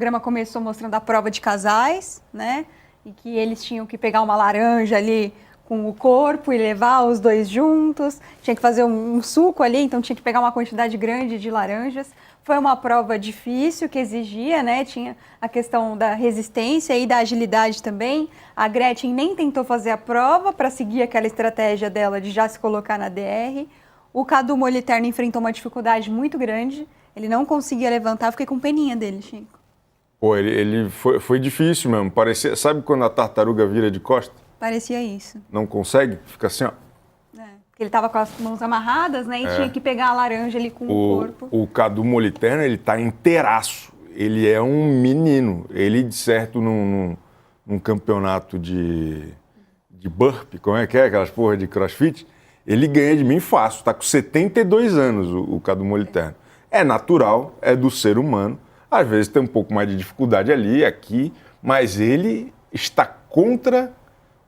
programa começou mostrando a prova de casais, né? E que eles tinham que pegar uma laranja ali com o corpo e levar os dois juntos. Tinha que fazer um suco ali, então tinha que pegar uma quantidade grande de laranjas. Foi uma prova difícil que exigia, né? Tinha a questão da resistência e da agilidade também. A Gretchen nem tentou fazer a prova para seguir aquela estratégia dela de já se colocar na DR. O Cadu Moliterno enfrentou uma dificuldade muito grande. Ele não conseguia levantar. Fiquei com peninha dele, Chico. Pô, ele foi difícil mesmo. Parecia, sabe quando a tartaruga vira de costa? Parecia isso. Não consegue? Fica assim, ó. Porque ele estava com as mãos amarradas, né? E tinha que pegar a laranja ali com o corpo. O Cadu Moliterno, ele tá inteiraço. Ele é um menino. Ele, de certo, num campeonato de burpee, como é que é? Aquelas porra de crossfit, ele ganha de mim fácil. Tá com 72 anos o Cadu Moliterno. É natural, é do ser humano. Às vezes tem um pouco mais de dificuldade ali, aqui, mas ele está contra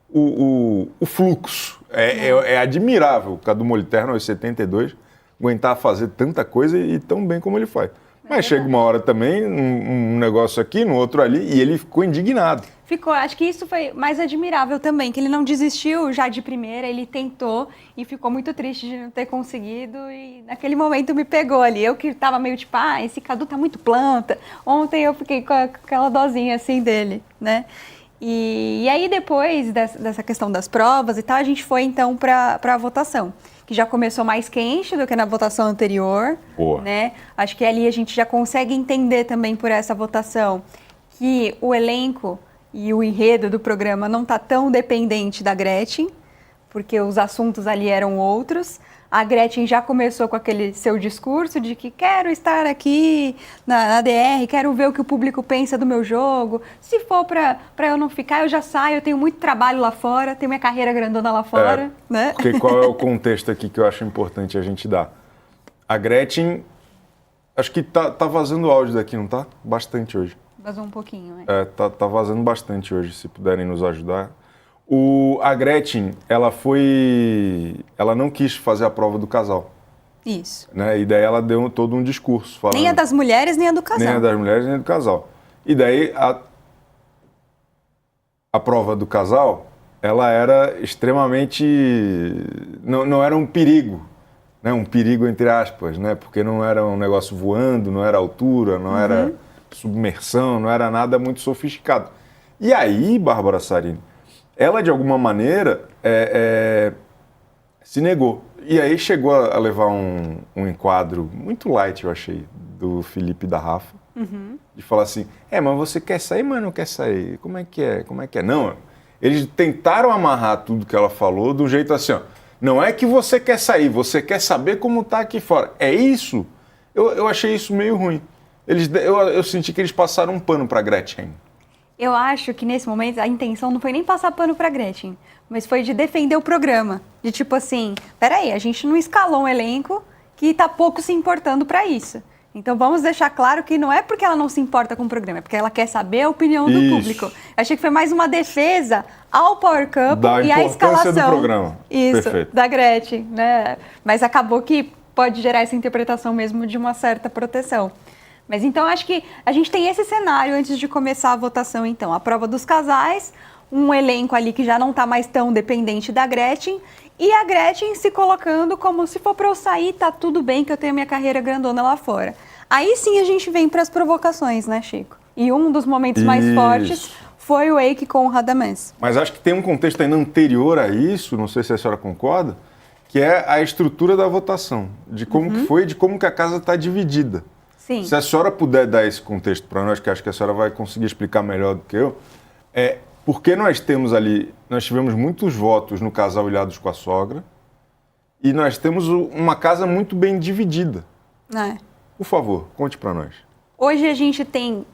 o fluxo. É admirável o Cadu Moliterno, aos 72, aguentar fazer tanta coisa e tão bem como ele faz. Mas chega uma hora também, um negócio aqui, no outro ali, e ele ficou indignado. Ficou, acho que isso foi mais admirável também, que ele não desistiu já de primeira, ele tentou e ficou muito triste de não ter conseguido e naquele momento me pegou ali. Eu que estava meio tipo, esse Cadu tá muito planta. Ontem eu fiquei com aquela dosinha assim dele, né? E aí depois dessa questão das provas e tal, a gente foi então para a votação, que já começou mais quente do que na votação anterior. Boa. Né? Acho que ali a gente já consegue entender também por essa votação que o elenco e o enredo do programa não está tão dependente da Gretchen, porque os assuntos ali eram outros. A Gretchen já começou com aquele seu discurso de que quero estar aqui na DR, quero ver o que o público pensa do meu jogo. Se for para eu não ficar, eu já saio, eu tenho muito trabalho lá fora, tenho minha carreira grandona lá fora. Né? Porque qual é o contexto aqui que eu acho importante a gente dar? A Gretchen, acho que tá vazando áudio daqui, não tá? Bastante hoje. Vazou um pouquinho, né? Tá vazando bastante hoje, se puderem nos ajudar. A Gretchen, ela não quis fazer a prova do casal. Isso. Né? E daí ela deu todo um discurso falando... Nem a das mulheres, nem a do casal. Nem a das mulheres, nem a do casal. E daí a prova do casal, ela era extremamente... Não era um perigo, né? Um perigo entre aspas, né? Porque não era um negócio voando, não era altura, não era submersão, não era nada muito sofisticado. E aí, Bárbara Sarini, ela, de alguma maneira, se negou. E aí chegou a levar um enquadro muito light, eu achei, do Felipe e da Rafa, de falar assim, mas você quer sair, mas não quer sair. Como é que é? Como é que é? Não, eles tentaram amarrar tudo que ela falou de um jeito assim, ó, não é que você quer sair, você quer saber como tá aqui fora. É isso? Eu achei isso meio ruim. Eu senti que eles passaram um pano pra Gretchen. Eu acho que nesse momento a intenção não foi nem passar pano pra Gretchen, mas foi de defender o programa. De tipo assim, peraí, a gente não escalou um elenco que tá pouco se importando pra isso. Então vamos deixar claro que não é porque ela não se importa com o programa, é porque ela quer saber a opinião do público. Eu achei que foi mais uma defesa ao Power Couple e à escalação do programa. Isso, perfeito. Da Gretchen, né? Mas acabou que pode gerar essa interpretação mesmo de uma certa proteção. Mas então acho que a gente tem esse cenário antes de começar a votação, então. A prova dos casais, um elenco ali que já não está mais tão dependente da Gretchen, e a Gretchen se colocando como se for para eu sair, tá tudo bem que eu tenho minha carreira grandona lá fora. Aí sim a gente vem para as provocações, né, Chico? E um dos momentos mais fortes foi o Eike com o Radamés. Mas acho que tem um contexto ainda anterior a isso, não sei se a senhora concorda, que é a estrutura da votação, de como que foi, de como que a casa está dividida. Sim. Se a senhora puder dar esse contexto para nós, que acho que a senhora vai conseguir explicar melhor do que eu, porque nós tivemos muitos votos no casal Ilhados com a Sogra e nós temos uma casa muito bem dividida. Por favor, conte para nós. Hoje a gente tem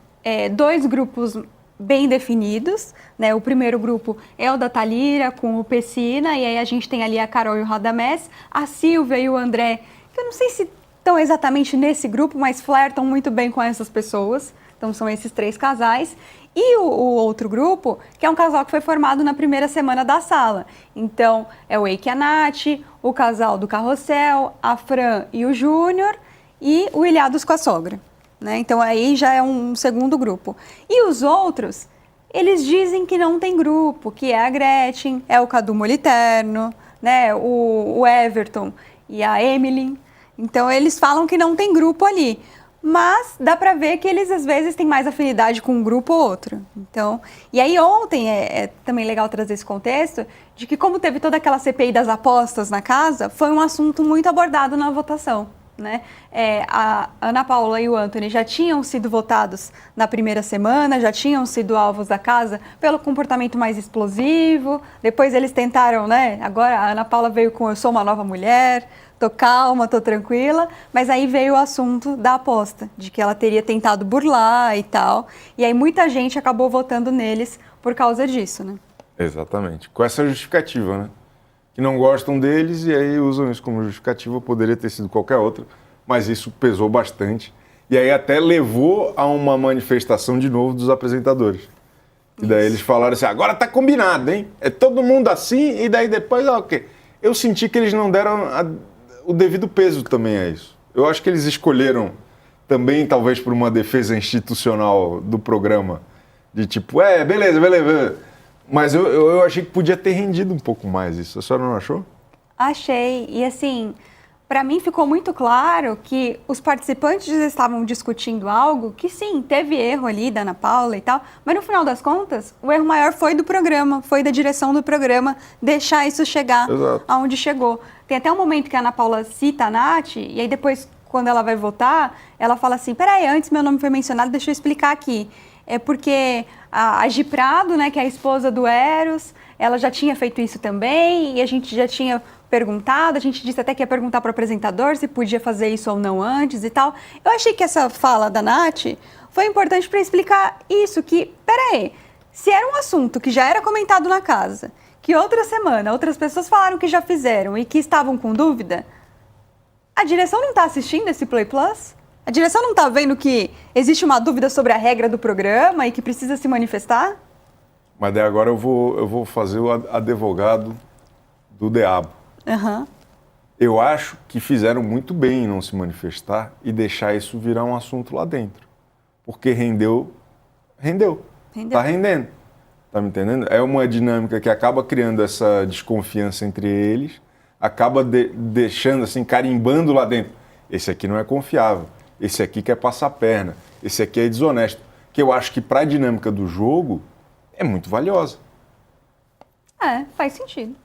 dois grupos bem definidos, né? O primeiro grupo é o da Thalira com o Pessina, e aí a gente tem ali a Carol e o Radamés, a Silvia e o André, que eu não sei se estão exatamente nesse grupo, mas flertam muito bem com essas pessoas. Então são esses três casais. E o outro grupo, que é um casal que foi formado na primeira semana da sala. Então é o Eike e a Nath, o casal do Carrossel, a Fran e o Júnior e o Ilhados com a Sogra. né? Então aí já é um segundo grupo. E os outros, eles dizem que não tem grupo, que é a Gretchen, é o Cadu Moliterno, né? O Everton e a Emily. Então eles falam que não tem grupo ali. Mas dá pra ver que eles às vezes têm mais afinidade com um grupo ou outro. Então, e aí ontem é também legal trazer esse contexto de que como teve toda aquela CPI das apostas na casa, foi um assunto muito abordado na votação, né? A Ana Paula e o Anthony já tinham sido votados na primeira semana, já tinham sido alvos da casa pelo comportamento mais explosivo. Depois eles tentaram, né? Agora a Ana Paula veio com "eu sou uma nova mulher", tô calma, tô tranquila, mas aí veio o assunto da aposta, de que ela teria tentado burlar e tal, e aí muita gente acabou votando neles por causa disso, né? Exatamente, com essa justificativa, né? Que não gostam deles e aí usam isso como justificativa, poderia ter sido qualquer outra, mas isso pesou bastante, e aí até levou a uma manifestação de novo dos apresentadores. E daí eles falaram assim, agora tá combinado, hein? É todo mundo assim, e daí depois, ok. Eu senti que eles não deram o devido peso também a isso. Eu acho que eles escolheram também, talvez por uma defesa institucional do programa, de tipo, beleza. Mas eu achei que podia ter rendido um pouco mais isso. A senhora não achou? Achei. E assim, para mim ficou muito claro que os participantes estavam discutindo algo que sim, teve erro ali da Ana Paula e tal, mas no final das contas, o erro maior foi do programa, foi da direção do programa deixar isso chegar aonde chegou. Tem até um momento que a Ana Paula cita a Nath, e aí depois, quando ela vai votar, ela fala assim, peraí, antes meu nome foi mencionado, deixa eu explicar aqui. É porque a Gi Prado, né, que é a esposa do Eros, ela já tinha feito isso também, e a gente já tinha perguntado, a gente disse até que ia perguntar para o apresentador se podia fazer isso ou não antes e tal. Eu achei que essa fala da Nath foi importante para explicar isso, que, peraí, se era um assunto que já era comentado na casa, que outra semana outras pessoas falaram que já fizeram e que estavam com dúvida, a direção não está assistindo esse Play Plus? A direção não está vendo que existe uma dúvida sobre a regra do programa e que precisa se manifestar? Mas daí agora eu vou fazer o advogado do diabo. Uhum. Eu acho que fizeram muito bem em não se manifestar e deixar isso virar um assunto lá dentro. Porque rendeu. Tá rendendo. Tá me entendendo? É uma dinâmica que acaba criando essa desconfiança entre eles, acaba deixando assim, carimbando lá dentro. Esse aqui não é confiável, esse aqui quer passar a perna, esse aqui é desonesto. Que eu acho que para a dinâmica do jogo é muito valiosa. Faz sentido.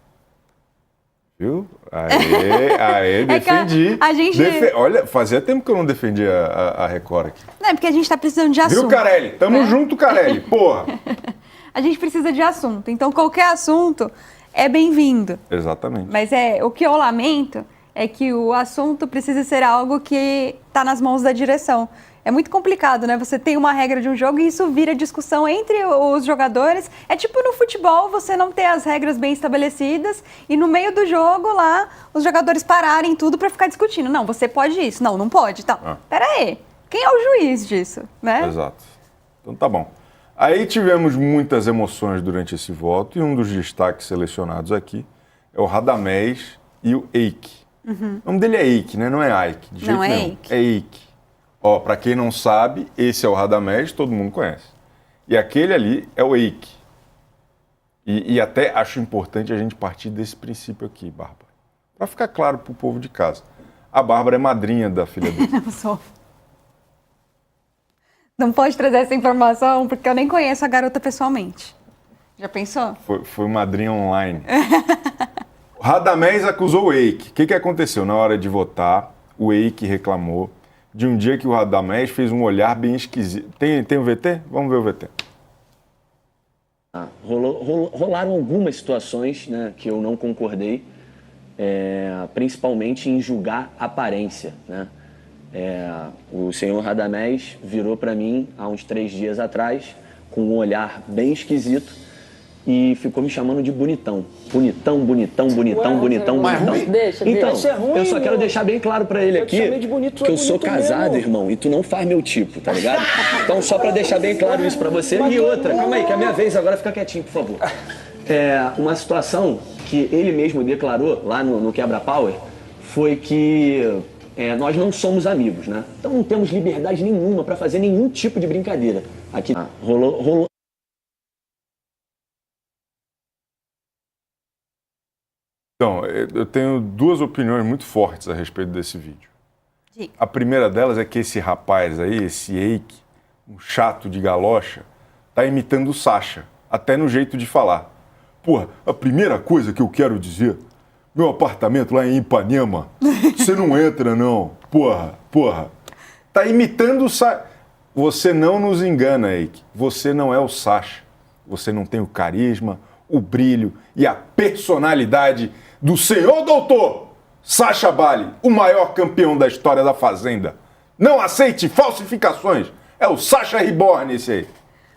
Viu? Aê, defendi. A gente... Olha, fazia tempo que eu não defendia a Record aqui. Não, é porque a gente tá precisando de assunto. Viu, Carelli? Tamo junto, Carelli, porra. A gente precisa de assunto, então qualquer assunto é bem-vindo. Exatamente. Mas o que eu lamento é que o assunto precisa ser algo que tá nas mãos da direção. É muito complicado, né? Você tem uma regra de um jogo e isso vira discussão entre os jogadores. É tipo no futebol, você não ter as regras bem estabelecidas e no meio do jogo lá, os jogadores pararem tudo para ficar discutindo. Não, você pode isso. Não, não pode. Então, Pera aí. Quem é o juiz disso, né? Exato. Então tá bom. Aí tivemos muitas emoções durante esse voto e um dos destaques selecionados aqui é o Radamés e o Eike. O nome dele é Eike, né? Não é Aike. De jeito nenhum. Eike. É Eike. Ó, para quem não sabe, esse é o Radamés, todo mundo conhece. E aquele ali é o Eike. E até acho importante a gente partir desse princípio aqui, Bárbara. Para ficar claro para o povo de casa. A Bárbara é madrinha da filha dele. Não sou. Não pode trazer essa informação porque eu nem conheço a garota pessoalmente. Já pensou? Foi madrinha online. O Radamés acusou o Eike. O que aconteceu? Na hora de votar, o Eike reclamou de um dia que o Radamés fez um olhar bem esquisito. Tem o VT? Vamos ver o VT. Rolaram algumas situações, né, que eu não concordei, principalmente em julgar aparência, né? O senhor Radamés virou para mim há uns 3 dias atrás com um olhar bem esquisito e ficou me chamando de bonitão. Bonitão. Deixa, então, é ruim, eu só quero deixar bem claro pra ele aqui que eu sou casado, mesmo, irmão, e tu não faz meu tipo, tá ligado? Então, só pra deixar bem claro isso pra você. E outra, calma aí, que é a minha vez agora, fica quietinho, por favor. Uma situação que ele mesmo declarou lá no Quebra Power foi que nós não somos amigos, né? Então não temos liberdade nenhuma para fazer nenhum tipo de brincadeira. Aqui rolou. Então, eu tenho duas opiniões muito fortes a respeito desse vídeo. Sim. A primeira delas é que esse rapaz aí, esse Eike, um chato de galocha, tá imitando o Sacha, até no jeito de falar. Porra, a primeira coisa que eu quero dizer, meu apartamento lá em Ipanema, você não entra não, porra. Tá imitando o Sacha. Você não nos engana, Eike, você não é o Sacha. Você não tem o carisma, o brilho e a personalidade do senhor doutor Sacha Bali, o maior campeão da história da Fazenda. Não aceite falsificações. É o Sacha Reborn esse aí.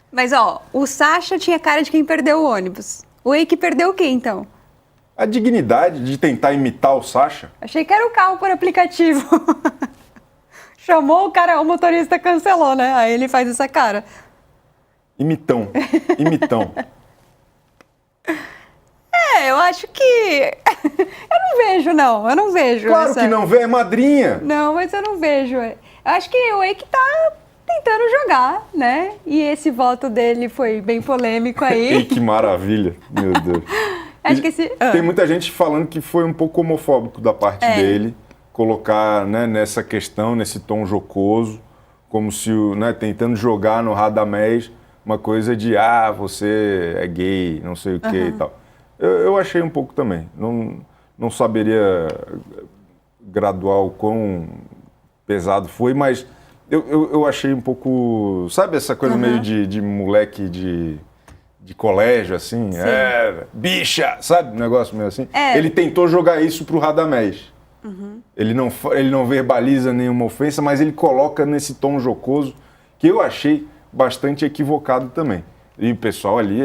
Mas, ó, o Sacha tinha cara de quem perdeu o ônibus. O Eike perdeu o quê, então? A dignidade de tentar imitar o Sacha. Achei que era o carro por aplicativo. Chamou o cara, o motorista cancelou, né? Aí ele faz essa cara. Imitão. Eu acho que... eu não vejo. Claro essa... que não vê, é madrinha. Não, mas eu não vejo. Eu acho que o Eike tá tentando jogar, né? E esse voto dele foi bem polêmico aí. Ei, que maravilha, meu Deus. Acho que esse... Tem muita gente falando que foi um pouco homofóbico da parte dele colocar, né, nessa questão, nesse tom jocoso, como se, né, tentando jogar no Radamés uma coisa de, você é gay, não sei o que e tal. Eu achei um pouco também. Não saberia graduar o quão pesado foi, mas eu achei um pouco... Sabe essa coisa meio de moleque de colégio, assim? Sim. Bicha! Sabe? Um negócio meio assim. É. Ele tentou jogar isso pro Radamés. Ele não verbaliza nenhuma ofensa, mas ele coloca nesse tom jocoso que eu achei bastante equivocado também. E o pessoal ali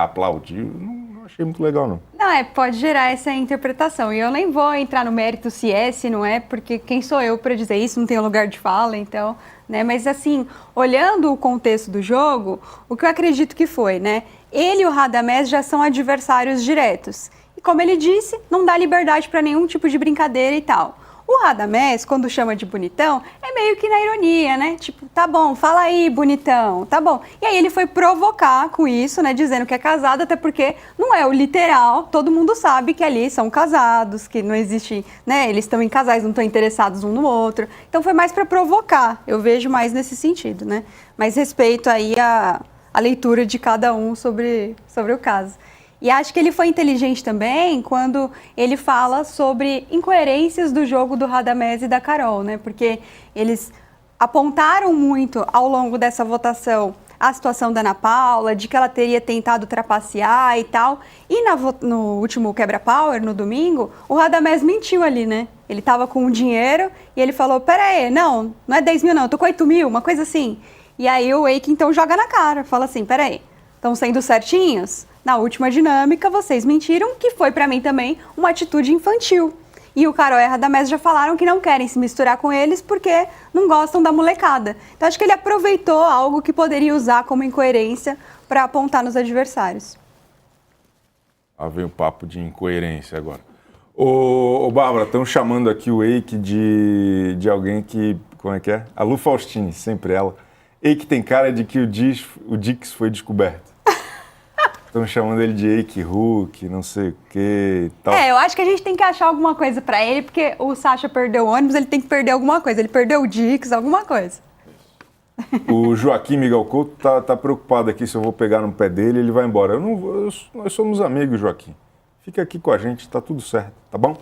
aplaudiu. Não achei muito legal, não. Não, pode gerar essa interpretação. E eu nem vou entrar no mérito se é, se não é, porque quem sou eu para dizer isso? Não tenho lugar de fala, então... né? Mas assim, olhando o contexto do jogo, o que eu acredito que foi, né? Ele e o Radamés já são adversários diretos. E como ele disse, não dá liberdade para nenhum tipo de brincadeira e tal. O Radamés, quando chama de bonitão, é meio que na ironia, né? Tipo, tá bom, fala aí, bonitão, tá bom. E aí ele foi provocar com isso, né? Dizendo que é casado, até porque não é o literal, todo mundo sabe que ali são casados, que não existe, né? Eles estão em casais, não estão interessados um no outro. Então foi mais para provocar, eu vejo mais nesse sentido, né? Mas respeito aí a leitura de cada um sobre o caso. E acho que ele foi inteligente também quando ele fala sobre incoerências do jogo do Radamés e da Carol, né? Porque eles apontaram muito ao longo dessa votação a situação da Ana Paula, de que ela teria tentado trapacear e tal. E no último quebra-power, no domingo, o Radamés mentiu ali, né? Ele tava com o dinheiro e ele falou, pera aí, não é 10 mil não, eu tô com 8 mil, uma coisa assim. E aí o Eike então joga na cara, fala assim, pera aí, estão sendo certinhos? Na última dinâmica, vocês mentiram, que foi pra mim também uma atitude infantil. E o Carol e a Radamés já falaram que não querem se misturar com eles porque não gostam da molecada. Então acho que ele aproveitou algo que poderia usar como incoerência para apontar nos adversários. Vem o papo de incoerência agora. Ô Bárbara, estão chamando aqui o Eike de alguém que... Como é que é? A Lu Faustini, sempre ela. Eike tem cara de que o Dix foi descoberto. Estão chamando ele de Eike Hulk, não sei o que e tal. Eu acho que a gente tem que achar alguma coisa pra ele, porque o Sacha perdeu o ônibus, ele tem que perder alguma coisa. Ele perdeu o Dix, alguma coisa. O Joaquim Miguel Couto tá preocupado aqui se eu vou pegar no pé dele, ele vai embora. Nós somos amigos, Joaquim. Fica aqui com a gente, tá tudo certo, tá bom?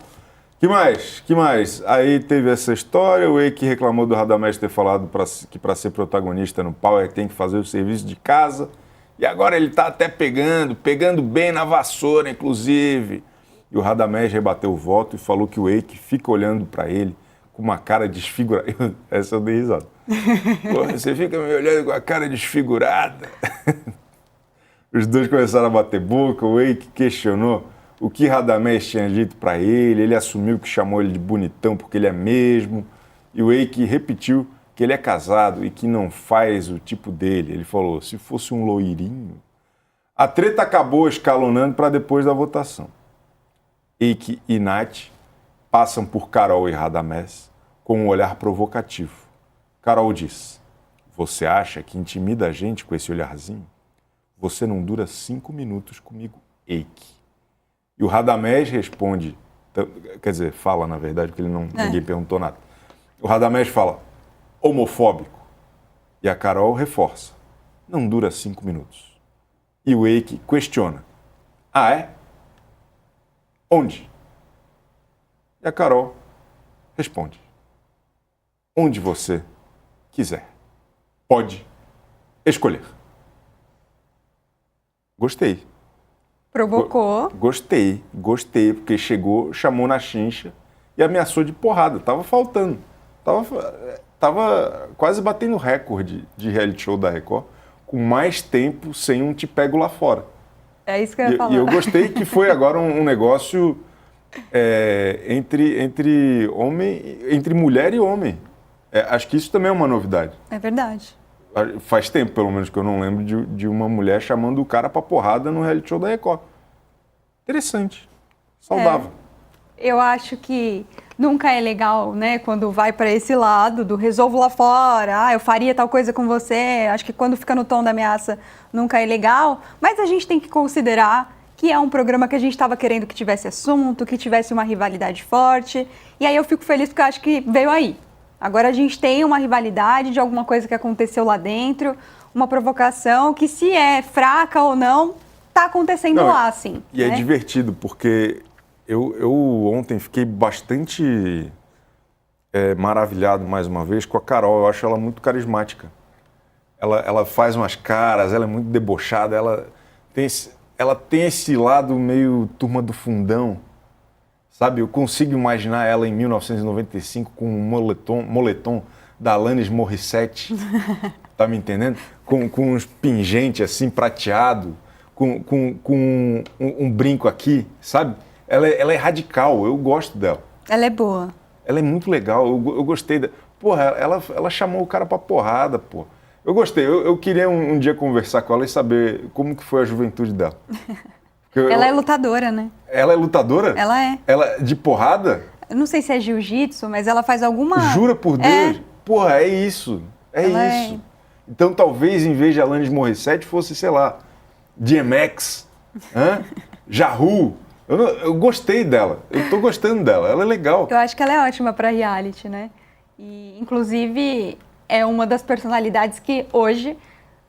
Que mais? Aí teve essa história, o Eike reclamou do Radamés ter falado que para ser protagonista no Power tem que fazer o serviço de casa. E agora ele tá até pegando bem na vassoura, inclusive. E o Radamés rebateu o voto e falou que o Eike fica olhando para ele com uma cara desfigurada. Essa eu dei risada. Pô, você fica me olhando com a cara desfigurada. Os dois começaram a bater boca, o Eike questionou o que Radamés tinha dito para ele assumiu que chamou ele de bonitão porque ele é mesmo. E o Eike repetiu que ele é casado e que não faz o tipo dele. Ele falou, se fosse um loirinho... A treta acabou escalonando para depois da votação. Eike e Nath passam por Carol e Radamés com um olhar provocativo. Carol diz: você acha que intimida a gente com esse olharzinho? Você não dura 5 minutos comigo, Eike. E o Radamés responde, quer dizer, fala na verdade, porque ninguém perguntou nada. O Radamés fala, homofóbico. E a Carol reforça, não dura 5 minutos. E o Eike questiona, ah, é? Onde? E a Carol responde, onde você quiser. Pode escolher. Gostei. Provocou. Gostei, porque chamou na chincha e ameaçou de porrada. Tava faltando. Tava quase batendo recorde de reality show da Record, com mais tempo sem um te pego lá fora. É isso que eu ia falar. E eu gostei que foi agora um negócio entre mulher e homem. Acho que isso também é uma novidade. É verdade. Faz tempo, pelo menos, que eu não lembro de uma mulher chamando o cara pra porrada no reality show da Record. Interessante. Saudável. Eu acho que nunca é legal, né, quando vai para esse lado do resolvo lá fora, eu faria tal coisa com você. Acho que quando fica no tom da ameaça nunca é legal, mas a gente tem que considerar que é um programa que a gente estava querendo que tivesse assunto, que tivesse uma rivalidade forte, e aí eu fico feliz porque eu acho que veio aí. Agora a gente tem uma rivalidade de alguma coisa que aconteceu lá dentro, uma provocação que, se é fraca ou não, tá acontecendo lá, sim. E é divertido, porque eu ontem fiquei bastante maravilhado, mais uma vez, com a Carol. Eu acho ela muito carismática. Ela faz umas caras, ela é muito debochada, ela tem esse lado meio Turma do Fundão. Sabe, eu consigo imaginar ela em 1995 com um moletom da Alanis Morissette, tá me entendendo? Com uns pingentes assim, prateado, com um brinco aqui, sabe? Ela é radical, eu gosto dela. Ela é boa. Ela é muito legal, eu gostei dela. Porra, ela chamou o cara pra porrada, pô. Eu gostei, eu queria um dia conversar com ela e saber como que foi a juventude dela. Ela é lutadora, né? Ela é lutadora? Ela é. Ela de porrada? Eu não sei se é jiu-jitsu, mas ela faz alguma... Jura por Deus? Porra, é isso. Isso. Então talvez em vez de Alanis Morissette fosse, sei lá, DMX, Jahu. Eu gostei dela. Eu tô gostando dela. Ela é legal. Eu acho que ela é ótima pra reality, né? E, inclusive, é uma das personalidades que hoje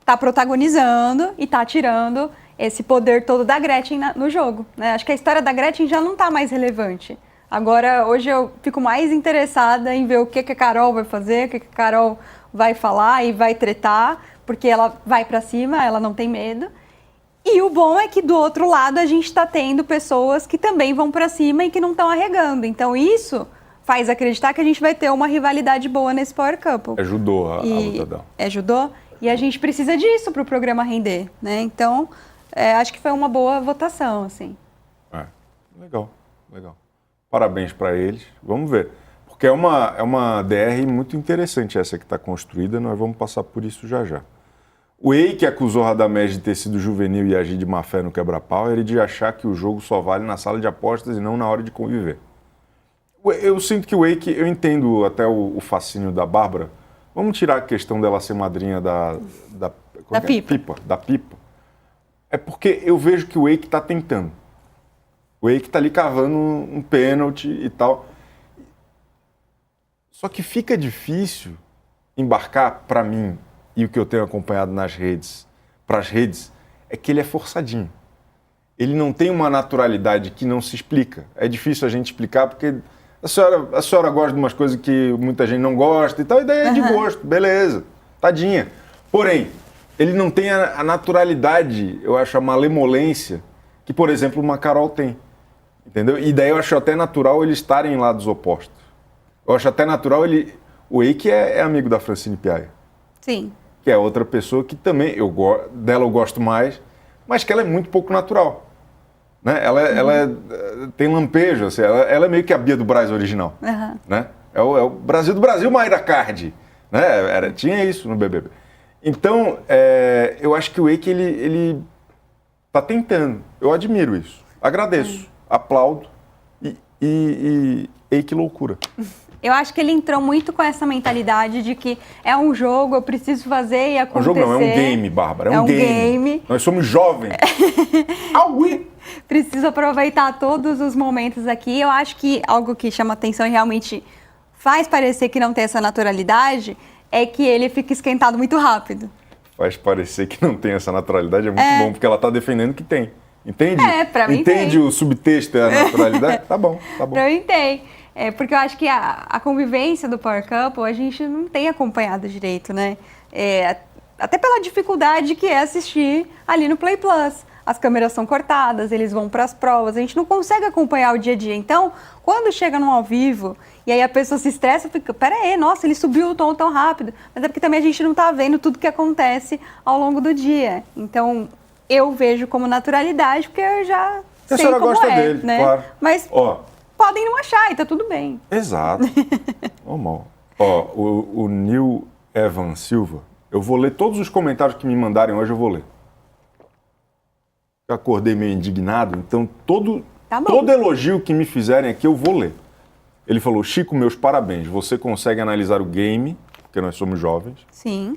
tá protagonizando e tá tirando esse poder todo da Gretchen no jogo, né? Acho que a história da Gretchen já não tá mais relevante. Agora, hoje eu fico mais interessada em ver o que a Carol vai fazer, o que a Carol vai falar e vai tretar, porque ela vai pra cima, ela não tem medo. E o bom é que do outro lado a gente tá tendo pessoas que também vão pra cima e que não estão arregando. Então isso faz acreditar que a gente vai ter uma rivalidade boa nesse Power Couple. É judô a luta dela. É judô? E a gente precisa disso pro programa render, né? Então... acho que foi uma boa votação, assim. Legal. Parabéns para eles. Vamos ver. Porque é uma DR muito interessante essa que está construída, nós vamos passar por isso já já. O Eike acusou Radamés de ter sido juvenil e agir de má fé no quebra-pau e de achar que o jogo só vale na sala de apostas e não na hora de conviver. Eu sinto que o Eike, eu entendo até o fascínio da Bárbara. Vamos tirar a questão dela ser madrinha da Pipa. É porque eu vejo que o Eike está tentando. O Eike está ali cavando um pênalti e tal. Só que fica difícil embarcar para mim, e o que eu tenho acompanhado nas redes, para as redes, é que ele é forçadinho. Ele não tem uma naturalidade que não se explica. É difícil a gente explicar porque a senhora gosta de umas coisas que muita gente não gosta e tal, e daí é de gosto, beleza, tadinha. Porém, ele não tem a naturalidade, eu acho, a malemolência que, por exemplo, uma Carol tem, entendeu? E daí eu acho até natural eles estarem em lados opostos. Eu acho até natural o Eike é amigo da Francine Piaia. Sim. Que é outra pessoa que também, dela eu gosto mais, mas que ela é muito pouco natural. Né? Ela tem lampejo, assim, ela é meio que a Bia do Brás original. Né? É o Brasil do Brasil, Mayra Card. Né? Tinha isso no BBB. Então, eu acho que o Eike, ele tá tentando. Eu admiro isso. Agradeço. Aplaudo. E Ei, que loucura. Eu acho que ele entrou muito com essa mentalidade de que é um jogo, eu preciso fazer e É um acontecer. jogo não, é um game, Bárbara. É um game. Nós somos jovens. Aui! Preciso aproveitar todos os momentos aqui. Eu acho que algo que chama atenção e realmente faz parecer que não tem essa naturalidade é que ele fica esquentado muito rápido. Faz parecer que não tem essa naturalidade, é muito bom, porque ela tá defendendo que tem. Entende? Pra mim Entende tem. o subtexto e a naturalidade? Tá bom, tá bom. Pra mim tem. Porque eu acho que a convivência do Power Couple a gente não tem acompanhado direito, né? Até pela dificuldade que é assistir ali no Play Plus. As câmeras são cortadas, eles vão para as provas, a gente não consegue acompanhar o dia a dia. Então, quando chega no ao vivo e aí a pessoa se estressa, fica, pera aí, nossa, ele subiu o tom tão rápido. Mas é porque também a gente não está vendo tudo que acontece ao longo do dia. Então, eu vejo como naturalidade, porque eu já sei A senhora como gosta é, dele, né? claro. Mas podem não achar e tá tudo bem. Exato. Normal. O Neil Evan Silva, eu vou ler todos os comentários que me mandarem hoje, eu vou ler. Eu acordei meio indignado, então todo elogio que me fizerem aqui eu vou ler. Ele falou, Chico, meus parabéns, você consegue analisar o game, porque nós somos jovens, Sim.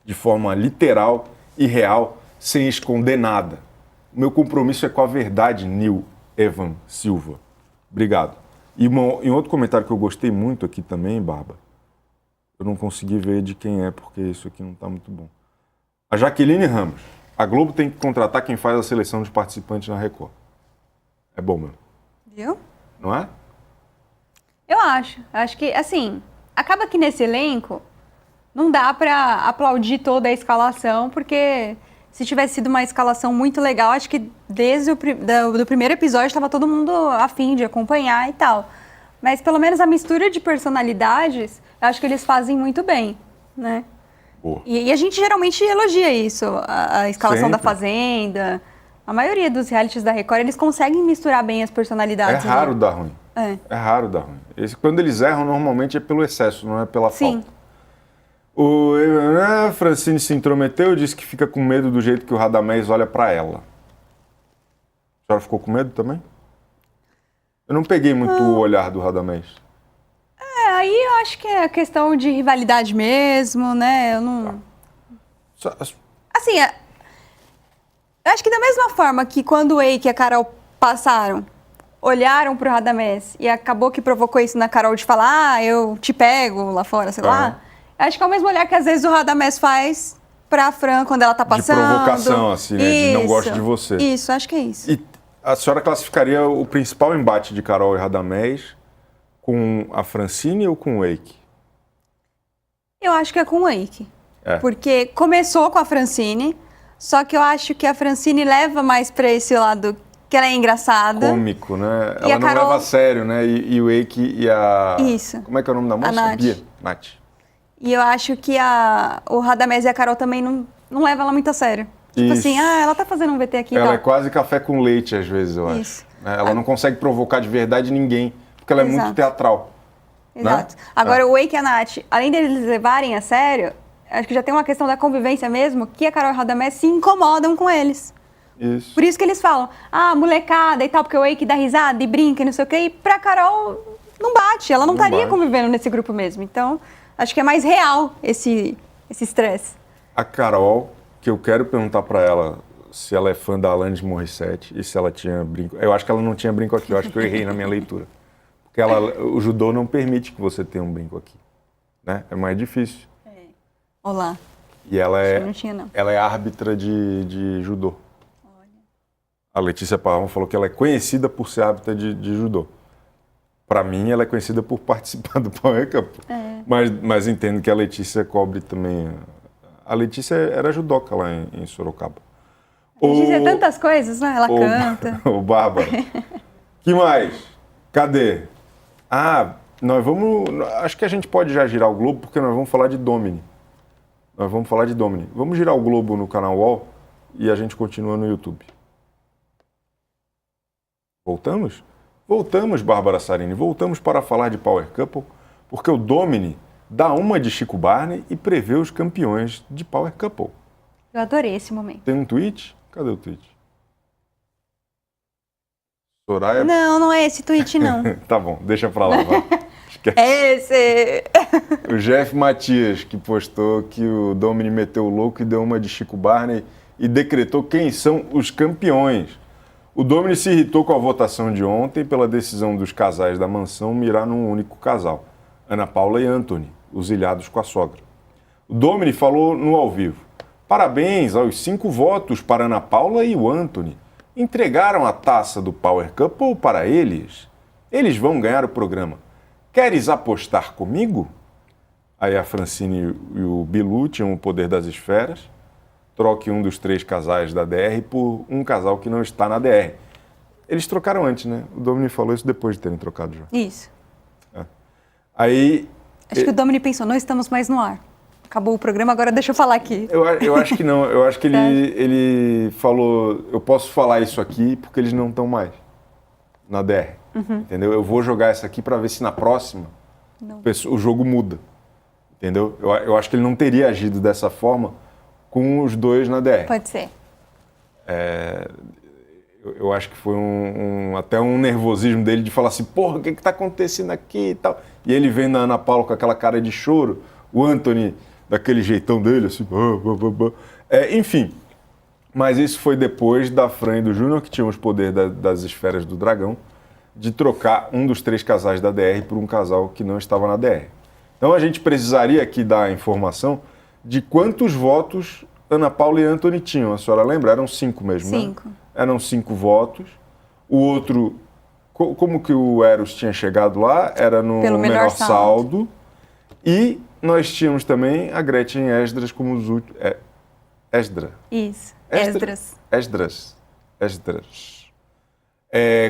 de forma literal e real, sem esconder nada. O meu compromisso é com a verdade, Neil Evan Silva. Obrigado. E em outro comentário que eu gostei muito aqui também, Barba, eu não consegui ver de quem é, porque isso aqui não está muito bom. A Jaqueline Ramos. A Globo tem que contratar quem faz a seleção dos participantes na Record. É bom mesmo. Viu? Não é? Eu acho. Acho que, assim, acaba que nesse elenco não dá pra aplaudir toda a escalação, porque se tivesse sido uma escalação muito legal, acho que desde o do primeiro episódio estava todo mundo a fim de acompanhar e tal. Mas pelo menos a mistura de personalidades, eu acho que eles fazem muito bem, né? E a gente geralmente elogia isso, a escalação da Fazenda. A maioria dos realities da Record, eles conseguem misturar bem as personalidades. É raro dar ruim. É raro dar ruim. Quando eles erram, normalmente é pelo excesso, não é pela Sim. falta. O Francine se intrometeu e disse que fica com medo do jeito que o Radamés olha pra ela. A senhora ficou com medo também? Eu não peguei muito o olhar do Radamés. Aí eu acho que é questão de rivalidade mesmo, né? Eu não... Assim, eu acho que da mesma forma que quando o Eike e a Carol passaram, olharam pro Radamés e acabou que provocou isso na Carol de falar, eu te pego lá fora, sei lá. Eu acho que é o mesmo olhar que às vezes o Radamés faz pra Fran quando ela tá passando. De provocação, assim, né? De não gosto de você. Isso, acho que é isso. E a senhora classificaria o principal embate de Carol e Radamés com a Francine ou com o Eike? Eu acho que é com o Eike. Porque começou com a Francine, só que eu acho que a Francine leva mais pra esse lado que ela é engraçada. Cômico, né? E ela a não Carol... leva a sério, né? E o Eike e a... Isso. Como é que é o nome da moça? A Nath. Bia. Nath. E eu acho que o Radamés e a Carol também não levam ela muito a sério. Tipo assim, ela tá fazendo um VT aqui e Ela tal. é quase café com leite, às vezes, eu acho. Ela não consegue provocar de verdade ninguém, porque ela é muito teatral. Exato. Né? Agora, o Eike e a Nath, além deles levarem a sério, acho que já tem uma questão da convivência mesmo, que a Carol e o Radamés se incomodam com eles. Isso. Por isso que eles falam, molecada e tal, porque o Eike dá risada e brinca e não sei o quê, e pra Carol não bate, ela não estaria convivendo nesse grupo mesmo. Então, acho que é mais real esse estresse. A Carol, que eu quero perguntar pra ela se ela é fã da Alanis Morissette e se ela tinha brinco. Eu acho que ela não tinha brinco aqui, eu acho que eu errei na minha leitura. Porque o judô não permite que você tenha um brinco aqui, né? É mais difícil. Olá. E ela é, não tinha, não. Ela é árbitra de judô. Olha. A Letícia Parrão falou que ela é conhecida por ser árbitra de judô. Para mim, ela é conhecida por participar do Power Couple. Mas entendo que a Letícia cobre também. A Letícia era judoca lá em Sorocaba. A Letícia é tantas coisas, né? Ela canta. Ô, Bárbara. Que mais? Cadê? Nós vamos... Acho que a gente pode já girar o globo, porque nós vamos falar de Domini. Vamos girar o globo no canal UOL e a gente continua no YouTube. Voltamos? Voltamos, Bárbara Sarini. Voltamos para falar de Power Couple, porque o Domini dá uma de Chico Barney e prevê os campeões de Power Couple. Eu adorei esse momento. Tem um tweet? Cadê o tweet? Soraya... Não é esse tweet, não. Tá bom, deixa pra lá, vai. Esquece. É esse! O Jeff Matias, que postou que o Domini meteu o louco e deu uma de Chico Barney e decretou quem são os campeões. O Domini se irritou com a votação de ontem pela decisão dos casais da mansão mirar num único casal, Ana Paula e Anthony, os ilhados com a sogra. O Domini falou no ao vivo: parabéns aos 5 votos para Ana Paula e o Anthony. Entregaram a taça do Power Couple para eles. Eles vão ganhar o programa. Queres apostar comigo? Aí a Francine e o Bilu tinham o poder das esferas. Troque um dos 3 casais da DR por um casal que não está na DR. Eles trocaram antes, né? O Domini falou isso depois de terem trocado já. Isso. Aí... Acho que o Domini pensou, não estamos mais no ar. Acabou o programa, agora deixa eu falar aqui. Eu acho que não. Eu acho que ele falou, eu posso falar isso aqui porque eles não estão mais na DR. Entendeu? Eu vou jogar essa aqui para ver se na próxima o jogo muda. Entendeu? Eu acho que ele não teria agido dessa forma com os 2 na DR. Pode ser. Eu acho que foi até um nervosismo dele de falar assim, porra, o que está acontecendo aqui e tal. E ele vendo a Ana Paula com aquela cara de choro, o Anthony daquele jeitão dele, assim, enfim. Mas isso foi depois da Fran e do Júnior, que tinham os poderes das esferas do dragão, de trocar um dos 3 casais da DR por um casal que não estava na DR. Então a gente precisaria aqui dar a informação de quantos votos Ana Paula e Anthony tinham. A senhora lembra? Eram 5 mesmo, 5. Né? Eram 5 votos. O outro, como que o Eros tinha chegado lá? Era no menor saldo. E nós tínhamos também a Gretchen Esdras como os últimos... Esdra? Isso. Esdras.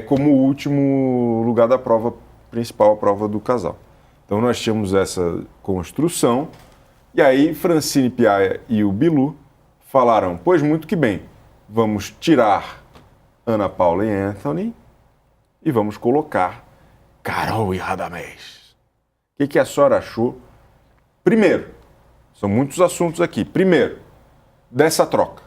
Como o último lugar da prova principal, a prova do casal. Então nós tínhamos essa construção. E aí Francine Piaia e o Bilu falaram, pois muito que bem, vamos tirar Ana Paula e Anthony e vamos colocar Carol e Radamés. O que a senhora achou? Primeiro, são muitos assuntos aqui. Primeiro, dessa troca.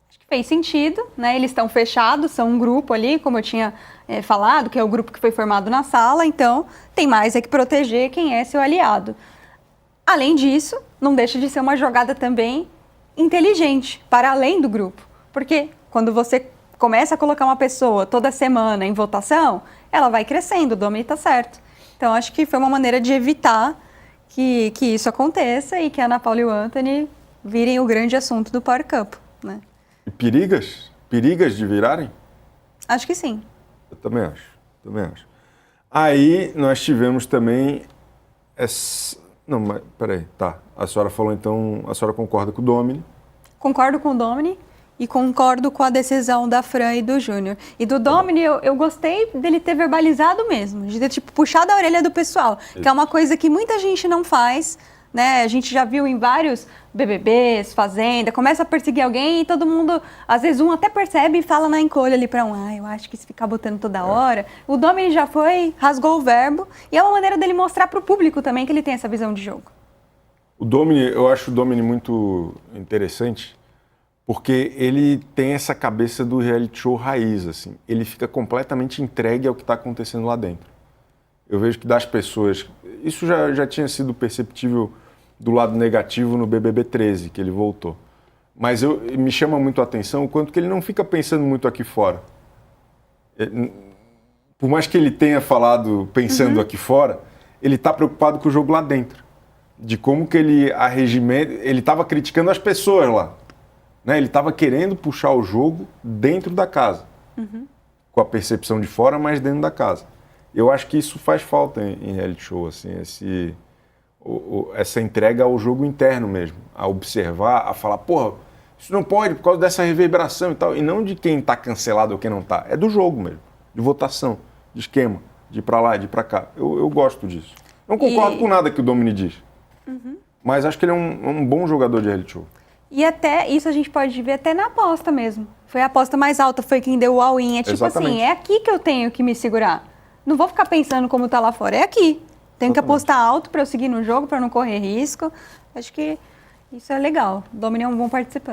Acho que fez sentido, né? Eles estão fechados, são um grupo ali, como eu tinha falado, que é o grupo que foi formado na sala, então tem mais que proteger quem é seu aliado. Além disso, não deixa de ser uma jogada também inteligente, para além do grupo. Porque quando você começa a colocar uma pessoa toda semana em votação, ela vai crescendo, o Domini está certo. Então, acho que foi uma maneira de evitar que isso aconteça e que a Ana Paula e o Anthony virem o grande assunto do Power Couple, né? E perigas? Perigas de virarem? Acho que sim. Eu também acho. Aí nós tivemos também Não, mas peraí, tá. A senhora falou então, a senhora concorda com o Domini? Concordo com o Domini e concordo com a decisão da Fran e do Júnior. E do Domini, eu gostei dele ter verbalizado mesmo, de ter puxado a orelha do pessoal, que é uma coisa que muita gente não faz, né? A gente já viu em vários BBBs, Fazenda, começa a perseguir alguém e todo mundo, às vezes um até percebe e fala na encolha ali para eu acho que se ficar botando toda hora. O Domini já rasgou o verbo e é uma maneira dele mostrar para o público também que ele tem essa visão de jogo. O Domini, eu acho o Domini muito interessante, porque ele tem essa cabeça do reality show raiz, assim. Ele fica completamente entregue ao que está acontecendo lá dentro. Eu vejo que das pessoas... Isso já tinha sido perceptível do lado negativo no BBB 13, que ele voltou. Mas me chama muito a atenção o quanto que ele não fica pensando muito aqui fora. Por mais que ele tenha falado pensando aqui fora, ele está preocupado com o jogo lá dentro. De como que ele arregimenta... Ele estava criticando as pessoas lá. Né? Ele estava querendo puxar o jogo dentro da casa. Com a percepção de fora, mas dentro da casa. Eu acho que isso faz falta em reality show, assim, essa entrega ao jogo interno mesmo, a observar, a falar, porra, isso não pode por causa dessa reverberação e tal, e não de quem está cancelado ou quem não está, é do jogo mesmo, de votação, de esquema, de ir para lá, de ir para cá. Eu gosto disso. Não concordo com nada que o Domini diz, mas acho que ele é um bom jogador de reality show. E até isso a gente pode ver até na aposta mesmo. Foi a aposta mais alta, foi quem deu o all-in. É tipo Exatamente. assim, é aqui que eu tenho que me segurar. Não vou ficar pensando como tá lá fora, é aqui. Tenho que apostar alto para eu seguir no jogo, para não correr risco. Acho que isso é legal. O Domini é um bom participante.